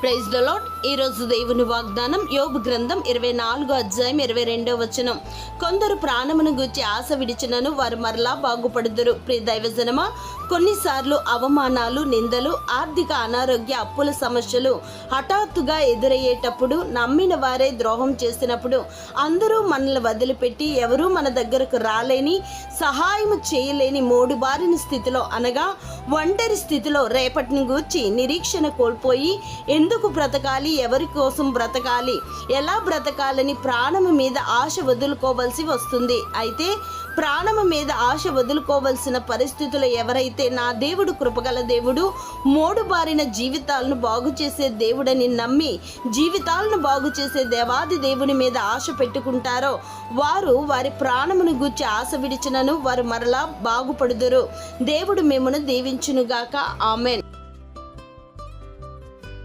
Praise the lord. ఈరోజు దేవుని వాగ్దానం యోబు గ్రంథం 24వ అధ్యాయం 22వ వచనం. కొందరు ప్రాణమును గూర్చి ఆశ విడిచినను వారు మరలా బాగుపడుదురు. ప్రియ దైవజనమా, కొన్నిసార్లు అవమానాలు, నిందలు, ఆర్థిక అనారోగ్య, అప్పుల సమస్యలు హఠాత్తుగా ఎదురయ్యేటప్పుడు, నమ్మిన వారే ద్రోహం చేసినప్పుడు, అందరూ మనల్ని వదిలిపెట్టి ఎవరూ మన దగ్గరకు రాలేని, సహాయం చేయలేని మోడుబారిన స్థితిలో, అనగా ఒంటరి స్థితిలో రేపటిని గూర్చి నిరీక్షణ కోల్పోయి ఎందుకు బ్రతకాలి, ఎవరి కోసం బ్రతకాలి, ఎలా బ్రతకాలని ప్రాణము మీద ఆశ వదులుకోవలసి వస్తుంది. అయితే ప్రాణము మీద ఆశ వదులుకోవలసిన పరిస్థితులు ఎవరైతే నా దేవుడు కృపగల దేవుడు, మోడుబారిన జీవితాలను బాగు చేసే దేవుడని నమ్మి జీవితాలను బాగు చేసే దేవాది దేవుని మీద ఆశ పెట్టుకుంటారో వారు వారి ప్రాణమును గూర్చి ఆశ విడిచినను వారు మరలా బాగుపడుదురు. దేవుడు మిమ్మును దీవించునుగాక. ఆమెన్.